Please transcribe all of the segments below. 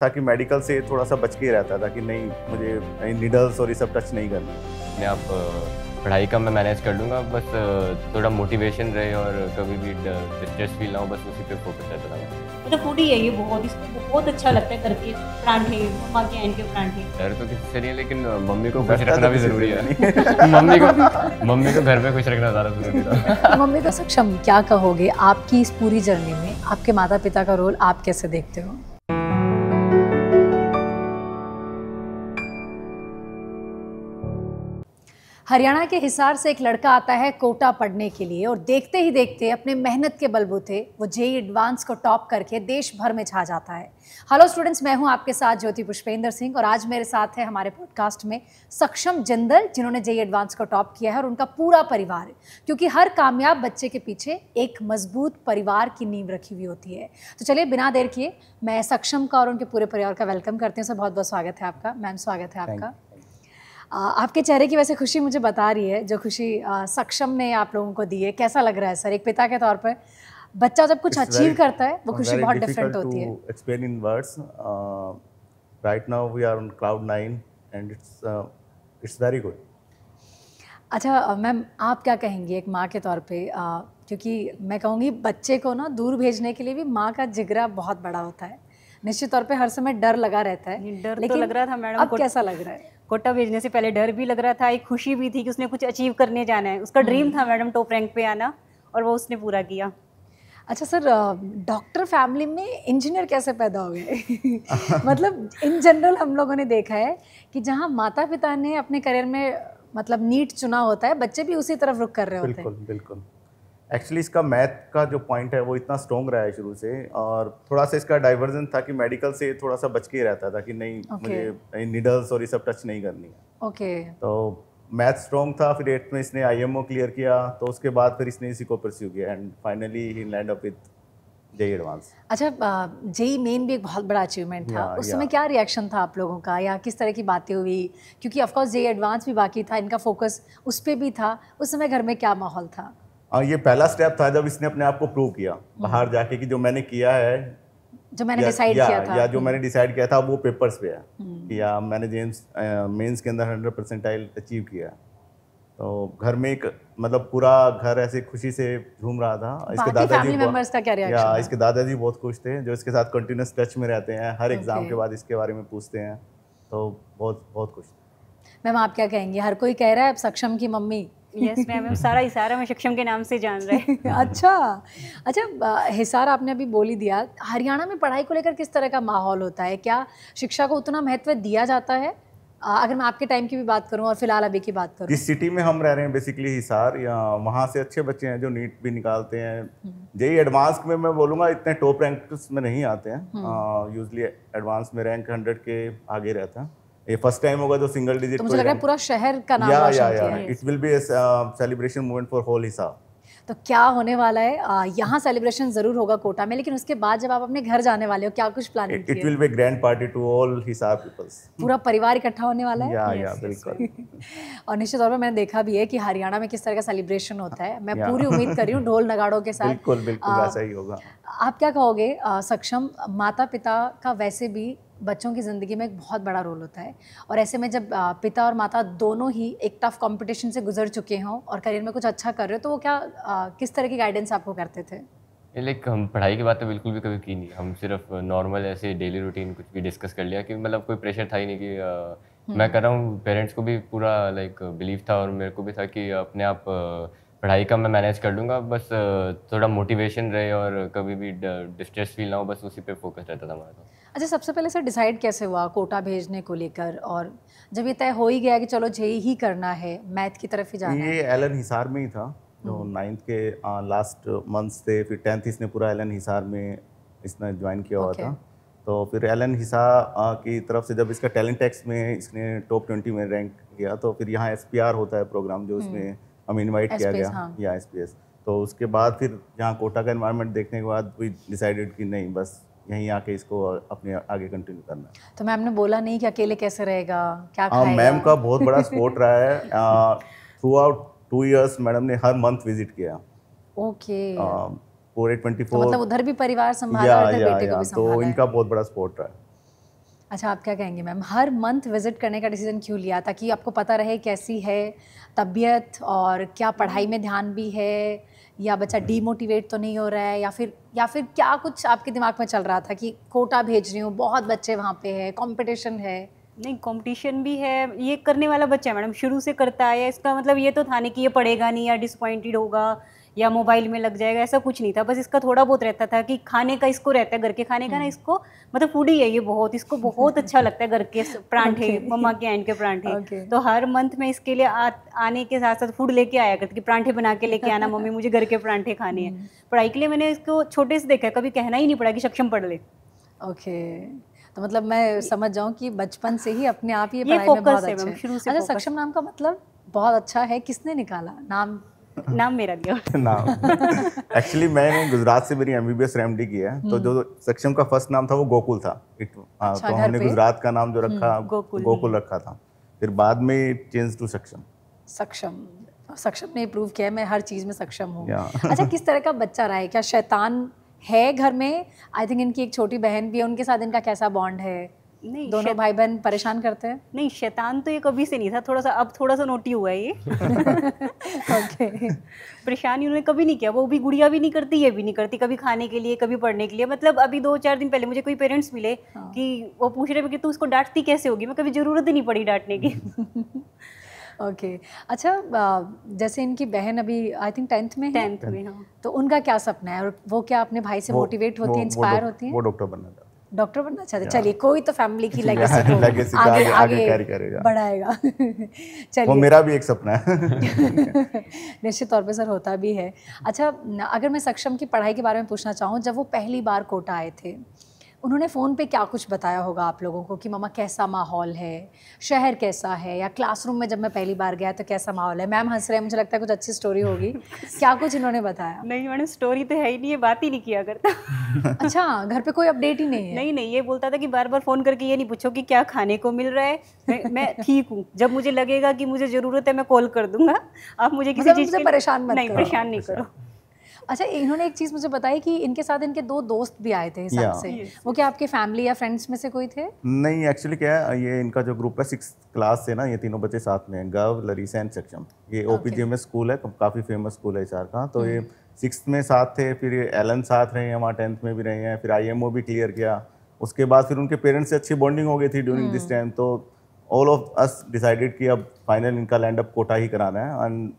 ताकि मेडिकल से थोड़ा सा बच के रहता था कि नहीं मुझे नीडल्स और ये सब टच नहीं करना। अपने आप पढ़ाई का मैं मैनेज कर लूँगा, बस थोड़ा मोटिवेशन रहे और कभी भी स्ट्रेस फील ना हो, बस उसी पे फोकस रहता था। मतलब फूड ही है ये बहुत, इसको बहुत अच्छा लगता है करके परांठे, मम्मा के हैंड के परांठे। डर तो किसी से नहीं है, लेकिन मम्मी को खुश डरता रखना तो भी किसी ज़रूरी से है। मम्मी को घर पे खुश रखना ज़्यादा ज़रूरी था। मम्मी को सक्षम क्या कहोगे आपकी इस पूरी जर्नी में, आपके माता पिता का रोल आप कैसे देखते हो? हरियाणा के हिसार से एक लड़का आता है कोटा पढ़ने के लिए और देखते ही देखते अपने मेहनत के बलबूते वो जेईई एडवांस को टॉप करके देश भर में छा जाता है। हेलो स्टूडेंट्स, मैं हूं आपके साथ ज्योति पुष्पेंद्र सिंह और आज मेरे साथ है हमारे पॉडकास्ट में सक्षम जिंदल, जिन्होंने जेईई एडवांस को टॉप किया है, और उनका पूरा परिवार, क्योंकि हर कामयाब बच्चे के पीछे एक मजबूत परिवार की नींव रखी हुई होती है। तो चलिए बिना देर किए मैं सक्षम का और उनके पूरे परिवार का वेलकम करते हैं। सर बहुत बहुत स्वागत है आपका। मैम स्वागत है आपका। आपके चेहरे की वैसे खुशी मुझे बता रही है, जो खुशी सक्षम ने आप लोगों को दी है। कैसा लग रहा है सर, एक पिता के तौर पर बच्चा जब कुछ अचीव करता है वो खुशी बहुत डिफरेंट होती है। Explain in words. Right now we are on cloud 9 and it's very good. अच्छा मैम, आप क्या कहेंगी एक माँ के तौर पे, क्योंकि मैं कहूँगी बच्चे को ना दूर भेजने के लिए भी माँ का जिगरा बहुत बड़ा होता है। निश्चित तौर पे हर समय डर लगा रहता है। डर लेकिन तो लग रहा था मैडम, अब कैसा लग रहा है? कोटा भेजने से पहले डर भी लग रहा था, एक खुशी भी थी कि उसने कुछ अचीव करने जाना है। उसका ड्रीम था मैडम टॉप रैंक पे आना, और वो उसने पूरा किया। अच्छा सर, डॉक्टर फैमिली में इंजीनियर कैसे पैदा हो गए? मतलब इन जनरल हम लोगों ने देखा है कि जहाँ माता पिता ने अपने करियर में मतलब नीट चुना होता है, बच्चे भी उसी तरफ रुख कर रहे होते हैं। बिल्कुल बिल्कुल। एक्चुअली इसका मैथ का जो पॉइंट है वो इतना स्ट्रॉन्ग रहा है शुरू से, और थोड़ा सा इसका डाइवर्जन था कि मेडिकल से थोड़ा सा बच के रहता था कि नहीं मुझे नीडल्स और ये सब टच नहीं करनी है। ओके। तो मैथ स्ट्रॉन्ग था। फिर 8th में इसने आईएमओ क्लियर किया, तो उसके बाद फिर इसने इसी को परस्यू किया and finally he land up with JEE advance. अच्छा, जेईई मेन भी एक बहुत बड़ा अचीवमेंट था। उस समय क्या रिएक्शन था आप लोगों का, या किस तरह की बातें हुई? क्योंकि ऑफ कोर्स जेईई एडवांस भी बाकी था, इनका फोकस उस पर भी था। उस समय घर में क्या माहौल था? ये पहला स्टेप था जब इसने अपने आप को प्रूव किया बाहर जाके कि जो मैंने किया है, जो मैंने डिसाइड किया था, या जो मैंने डिसाइड किया था वो पेपर्स पे है, या मैंने जेम्स मेंस के अंदर 100 परसेंटाइल अचीव किया। तो घर में एक मतलब पूरा घर ऐसे खुशी से झूम रहा था। इसके दादाजी मेंबर्स का क्या रिएक्शन? या इसके दादाजी बहुत खुश थे, जो इसके साथ कंटिन्यूस टच में रहते हैं, हर एग्जाम के बाद इसके बारे में पूछते हैं, तो बहुत बहुत खुश थे। मैम आप क्या कहेंगी? हर कोई कह रहा है सक्षम की मम्मी। यस मैम, सारा हिसार में सक्षम के नाम से जान रहे हैं। अच्छा, हिसार आपने अभी बोल ही दिया। हरियाणा में पढ़ाई को लेकर किस तरह का माहौल होता है? क्या शिक्षा को उतना महत्व दिया जाता है? अगर मैं आपके टाइम की भी बात करूं और फिलहाल अभी की बात करूं, जिस सिटी में हम रह रहे हैं बेसिकली हिसार, या वहाँ से अच्छे बच्चे हैं जो नीट भी निकालते हैं। जेईई एडवांस में मैं बोलूँगा इतने टॉप रैंक्स में नहीं आते हैं। यूजली एडवांस में रैंक 100 के आगे रहता है। ये फर्स्ट टाइम होगा जो सिंगल डिजिट। तो मुझे लग रहा है पूरा शहर का नाम रोशन किया है। It will be a celebration moment for whole Hisar. तो क्या होने वाला है? यहाँ सेलिब्रेशन जरूर होगा कोटा में, लेकिन उसके बाद जब आप अपने घर जाने वाले हो, क्या कुछ प्लानिंग की है? It will be grand party to all Hisar peoples. पूरा परिवार इकट्ठा होने वाला है। या बिल्कुल। और निश्चित तौर पर मैंने देखा भी है कि हरियाणा में किस तरह का सेलिब्रेशन होता है। मैं पूरी उम्मीद कर रही हूँ ढोल नगाड़ों के साथ। बिल्कुल बिल्कुल ऐसा ही होगा। आप क्या कहोगे सक्षम, माता पिता का वैसे भी बच्चों की ज़िंदगी में एक बहुत बड़ा रोल होता है, और ऐसे में जब पिता और माता दोनों ही एक टफ कंपटीशन से गुजर चुके हों और करियर में कुछ अच्छा कर रहे हो, तो वो क्या किस तरह की गाइडेंस आपको करते थे? लाइक हम पढ़ाई की बात तो बिल्कुल भी कभी की नहीं। हम सिर्फ नॉर्मल ऐसे डेली रूटीन कुछ भी डिस्कस कर लिया, कि मतलब कोई प्रेशर था ही नहीं कि मैं कर रहा हूँ। पेरेंट्स को भी पूरा लाइक बिलीव था, और मेरे को भी था कि अपने आप पढ़ाई का मैं मैनेज कर लूँगा, बस थोड़ा मोटिवेशन रहे और कभी भी डिस्ट्रेस फील ना हो, बस उसी पे फोकस रहता था हमारा। तो अच्छा, सबसे पहले सर डिसाइड कैसे हुआ कोटा भेजने को लेकर, और जब ये तय हो ही गया कि चलो जेईई ही करना है, मैथ की तरफ ही जाना है? ये एलन हिसार में ही था, जो 9th के लास्ट मंथ्स थे। फिर 10th इसने पूरा एलन हिसार में इसने ज्वाइन किया हुआ था। तो फिर एलन हिसार की तरफ से जब इसका टैलेंट टेस्ट में इसने टॉप 20 में रैंक किया, तो फिर यहाँ SPR होता है प्रोग्राम, जो उसमें हम इनवाइट किया गया, या SPS। तो उसके बाद फिर यहाँ कोटा का एनवायरनमेंट देखने के बाद वी डिसाइडेड कि नहीं, बस यहीं आके इसको अपने आगे कंटिन्यू करना है। तो मैम ने बोला नहीं कि अकेले कैसे रहेगा, क्या खाएगा? मैम का बहुत बड़ा सपोर्ट रहा है। थ्रू आउट 2 years मैडम ने हर मंथ विजिट किया। ओके। पूरे 24। तो मतलब उधर भी परिवार संभाला और इधर बेटे को भी संभाला। तो इनका बहुत बड़ा सपोर्ट रहा है। अच्छा, आप क्या कहेंगे मैम, हर मंथ विजिट करने का डिसीजन क्यों लिया, ताकि आपको पता रहे कैसी है तबीयत और क्या पढ़ाई में ध्यान भी है, या बच्चा डीमोटिवेट तो नहीं हो रहा है, या फिर क्या कुछ आपके दिमाग में चल रहा था कि कोटा भेज रही हूँ, बहुत बच्चे वहाँ पे है, कंपटीशन है? नहीं, कंपटीशन भी है, ये करने वाला बच्चा है मैडम, शुरू से करता है, इसका मतलब ये तो था नहीं कि ये पढ़ेगा नहीं या डिसअपॉइंटेड होगा या मोबाइल में लग जाएगा, ऐसा कुछ नहीं था। बस इसका थोड़ा बहुत रहता था कि खाने का इसको रहता है, घर के खाने का ना इसको, मतलब फूडी है ये बहुत, इसको बहुत अच्छा लगता है घर के परांठे, मम्मा के हैंड के परांठे। तो हर मंथ में इसके लिए आने के साथ साथ फूड लेके आया करती कि परांठे बना के लेके आना मम्मी, मुझे घर के परांठे खाने हैं। पढ़ाई के लिए मैंने इसको छोटे से देखा है, कभी कहना ही नहीं पड़ा कि सक्षम पढ़ ले। ओके, तो मतलब मैं समझ जाऊँ कि बचपन से ही अपने आप ही ये पढ़ाई में बहुत फोकस है अच्छा मैम, है। शुरू से अच्छा, फोकस। सक्षम नाम का मतलब बहुत अच्छा है, किसने निकाला नाम? नाम मेरा दिया। नाम एक्चुअली मैंने गुजरात से मेरी MBBS RMD की है, तो जो सक्षम का फर्स्ट नाम था वो गोकुल था। अच्छा, तो घर हमने पे? गुजरात का नाम जो रखा गोकुल। गोकुल रखा था, फिर बाद में चेंज टू सक्षम। सक्षम ने प्रूव किया है मैं हर चीज़ में सक्षम हूँ। Yeah. अच्छा, किस तरह का बच्चा रहा है, क्या शैतान है घर में? आई थिंक इनकी एक छोटी बहन भी है, उनके साथ इनका कैसा बॉन्ड है? नहीं, दोनों भाई बहन परेशान करते हैं? नहीं, शैतान तो ये कभी से नहीं था, अब थोड़ा सा नोटी हुआ है ये। ओके, परेशान इन्होंने कभी नहीं किया, वो भी गुड़िया भी नहीं करती, ये भी नहीं करती, कभी खाने के लिए कभी पढ़ने के लिए। मतलब अभी 2-4 दिन पहले मुझे कोई पेरेंट्स मिले कि वो पूछ रहे कि तू उसको डांटती कैसे होगी, मैं कभी जरूरत ही नहीं पड़ी डांटने की। ओके। अच्छा, जैसे इनकी बहन अभी आई थिंक 10th में है, 10th में। हाँ, तो उनका क्या सपना है, और वो क्या अपने भाई से मोटिवेट होती है, इंस्पायर होती है? वो डॉक्टर बनना चाहता है। डॉक्टर बनना चाहते हैं? चलिए, कोई तो फैमिली की legacy लेगेसी को को आगे आगे carry करेगा। बढ़ाएगा। वो चलिए, मेरा भी एक सपना है। निश्चित तौर पे सर होता भी है। अच्छा, अगर मैं सक्षम की पढ़ाई के बारे में पूछना चाहूँ, जब वो पहली बार कोटा आए थे, उन्होंने फ़ोन पे क्या कुछ बताया होगा आप लोगों को कि मम्मा कैसा माहौल है, शहर कैसा है, या क्लासरूम में जब मैं पहली बार गया तो कैसा माहौल है? मैम हंस रहे हैं, मुझे लगता है कुछ अच्छी स्टोरी होगी। क्या कुछ इन्होंने बताया? नहीं मैडम, स्टोरी तो है ही नहीं, ये बात ही नहीं किया करता। अच्छा, घर पे कोई अपडेट ही नहीं है? नहीं, ये बोलता था कि बार बार फोन करके ये नहीं पूछो कि क्या खाने को मिल रहा है, मैं ठीक हूँ, जब मुझे लगेगा कि मुझे जरूरत है मैं कॉल कर दूंगा, आप मुझे किसी मतलब चीज़ मुझे के परेशान मत नहीं, करो। परेशान नहीं करो। अच्छा, इन्होंने एक चीज़ मुझे बताई कि इनके साथ इनके 2 दोस्त भी आए थे हिसार Yeah. से। वो क्या आपके फैमिली या फ्रेंड्स में से कोई थे? नहीं, एक्चुअली क्या है, ये इनका जो ग्रुप है 6th क्लास से ना, ये तीनों बच्चे साथ में हैं, गव, लरीसा एंड सक्षम। ये OPGMS स्कूल है, काफ़ी फेमस स्कूल है हिसार का। तो ये 6th में साथ थे, फिर ये एलन साथ रहे हैं, वहाँ 10th में भी रहे हैं, फिर IMO भी क्लियर किया। उसके बाद फिर उनके पेरेंट्स से अच्छी बॉन्डिंग हो गई थी ड्यूरिंग दिस टाइम। तो ऑल ऑफ अस डिसाइडेड कि अब फाइनल इनका लैंड अप कोटा ही कराना है। एंड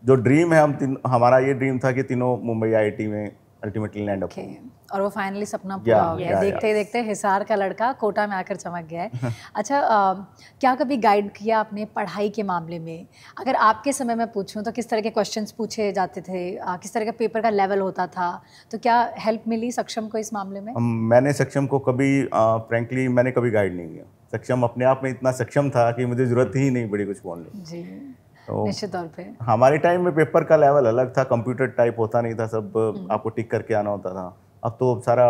जो ड्रीम है, हमारा ये ड्रीम था कि तीनों मुंबई IIT में अल्टीमेटली लैंड अप ओके, और वो फाइनली सपना पूरा हो गया। देखते ही देखते हिसार का लड़का कोटा में आकर चमक गया है। अच्छा, क्या कभी गाइड किया आपने पढ़ाई के मामले में? अगर आपके समय में पूछूं तो किस तरह के क्वेश्चंस पूछे जाते थे, किस तरह का पेपर का लेवल होता था, तो क्या हेल्प मिली सक्षम को इस मामले में? मैंने सक्षम को कभी फ्रेंकली मैंने कभी गाइड नहीं किया। सक्षम अपने आप में इतना सक्षम था कि मुझे जरूरत ही नहीं पड़ी कुछ बोलने। जी, तो निश्चित तौर पे हमारे टाइम में पेपर का लेवल अलग था, कंप्यूटर टाइप होता नहीं था, सब आपको टिक करके आना होता था। अब तो सारा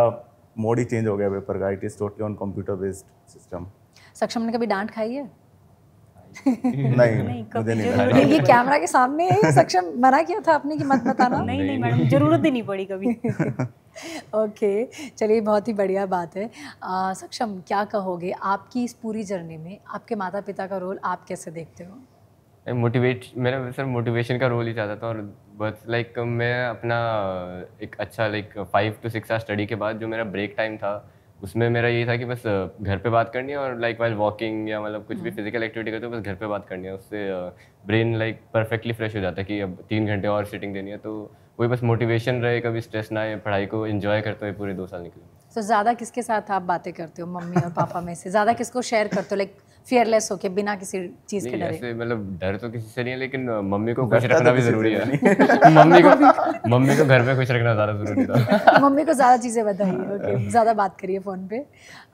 मोड ही चेंज हो गया पेपर का, it is totally on computer based system. सक्षम ने कभी डांट खाई है? नहीं, कभी मुझे नहीं जरूरत लगा। ये कैमरा के सामने है, सक्षम मना किया था आपने कि मत बताना? नहीं मैडम, जरूरत ही नहीं पड़ी कभी। ओके, चलिए, बहुत ही बढ़िया बात है। सक्षम, क्या कहोगे, आपकी इस पूरी जर्नी में आपके माता पिता का रोल आप कैसे देखते हो? मैंने सर मोटिवेशन का रोल ही चाहता था, और बस लाइक मैं अपना एक अच्छा 5 to 6 आवर स्टडी के बाद जो मेरा ब्रेक टाइम था, उसमें मेरा ये था कि बस घर पे बात करनी है, और वाइल वॉकिंग या मतलब कुछ भी फिजिकल एक्टिविटी करते हो बस घर पे बात करनी है। उससे ब्रेन परफेक्टली फ्रेश हो जाता है कि अब 3 घंटे और सिटिंग देनी है। तो वही बस मोटिवेशन रहे, कभी स्ट्रेस ना आए, पढ़ाई को एंजॉय करते हुए पूरे 2 साल निकले। तो ज़्यादा किसके साथ आप बातें करते हो, मम्मी और पापा में से? ज़्यादा किसको शेयर करते हो, फियरलेस होके, बिना किसी चीज़ के डरे? ऐसे मतलब डर तो किसी से नहीं है, लेकिन मम्मी को खुश डरता रखना तो भी किसी जरूरी से है। मम्मी को घर में खुश रखना ज़्यादा जरूरी था। मम्मी को ज़्यादा चीज़ें बताइए, ओके, ज़्यादा बात करिए फ़ोन पे।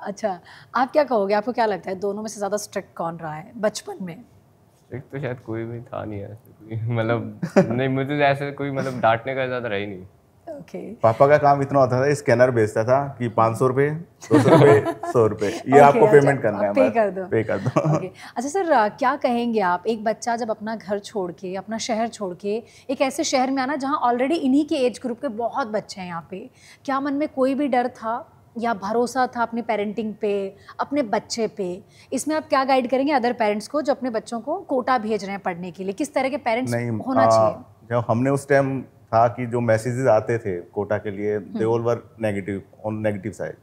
अच्छा, आप क्या कहोगे, आपको क्या लगता है दोनों में से ज़्यादा स्ट्रिक्ट कौन रहा है बचपन में? एक तो शायद कोई भी था नहीं ऐसे कोई, मतलब नहीं, मुझे ऐसे कोई मतलब डांटने का ज़्यादा रही नहीं। ओके, पापा का काम इतना होता था, स्कैनर भेजता था कि 500 रुपये, 200 रुपये, 100 रुपये, ये आपको पेमेंट करना है, पे कर दो, पे कर दो। ओके। अच्छा सर, क्या कहेंगे आप, एक बच्चा जब अपना घर छोड़ के, अपना शहर छोड़ के एक ऐसे शहर में आना जहाँ ऑलरेडी इन्हीं के एज ग्रुप के बहुत बच्चे हैं यहाँ पे, क्या मन में कोई भी डर था या भरोसा था अपनी पेरेंटिंग पे, अपने बच्चे पे, इसमें आप क्या गाइड करेंगे अदर पेरेंट्स को जो अपने बच्चों को कोटा भेज रहे हैं पढ़ने के लिए? किस तरह के पेरेंट्स होना चाहिए? जब हमने उस टाइम था कि जो मैसेजेस आते थे कोटा के लिए they all were negative, on negative side,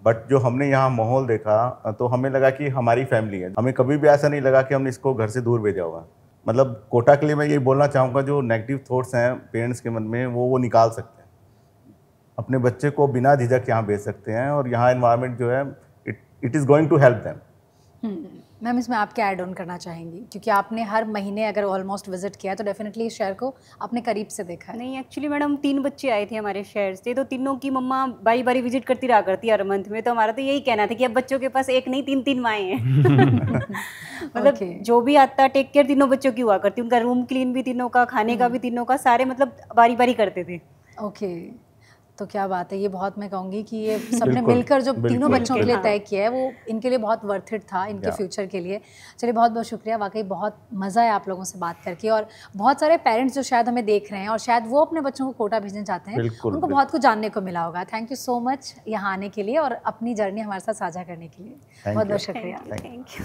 but जो हमने यहाँ माहौल देखा तो हमें लगा कि हमारी फैमिली है, हमें कभी भी ऐसा नहीं लगा कि हमने इसको घर से दूर भेजा हुआ। मतलब कोटा के लिए मैं ये बोलना चाहूँगा, जो नेगेटिव थॉट्स हैं पेरेंट्स के मन में वो निकाल सकते हैं, अपने बच्चे को बिना झिझक यहाँ भेज सकते हैं, और यहाँ एनवायरनमेंट जो है it is going to help them. Ma'am इसमें आप क्या ऐड ऑन करना चाहेंगी, क्योंकि आपने हर महीने अगर ऑलमोस्ट विजिट किया है तो डेफिनेटली इस शहर को आपने करीब से देखा है। नहीं, एक्चुअली मैडम 3 बच्चे आए थे हमारे शहर से, तो तीनों की मम्मा बारी बारी विजिट करती रहा करती हर मंथ में, तो हमारा तो यही कहना था कि अब बच्चों के पास एक नहीं 3 माएँ हैं। मतलब जो भी आता टेक केयर तीनों बच्चों की हुआ करती, उनका रूम क्लीन भी तीनों का, खाने का भी तीनों का, सारे मतलब बारी बारी करते थे। ओके, तो क्या बात है, ये बहुत मैं कहूँगी कि ये सबने मिलकर जो तीनों बच्चों के लिए तय किया है वो इनके लिए बहुत वर्थ इट था, इनके फ्यूचर के लिए। चलिए बहुत बहुत शुक्रिया, वाकई बहुत मज़ा है आप लोगों से बात करके, और बहुत सारे पेरेंट्स जो शायद हमें देख रहे हैं और शायद वो अपने बच्चों को कोटा भेजना चाहते हैं, उनको बहुत कुछ जानने को मिला होगा। थैंक यू सो मच यहाँ आने के लिए और अपनी जर्नी हमारे साथ साझा करने के लिए। बहुत बहुत शुक्रिया। Thank you.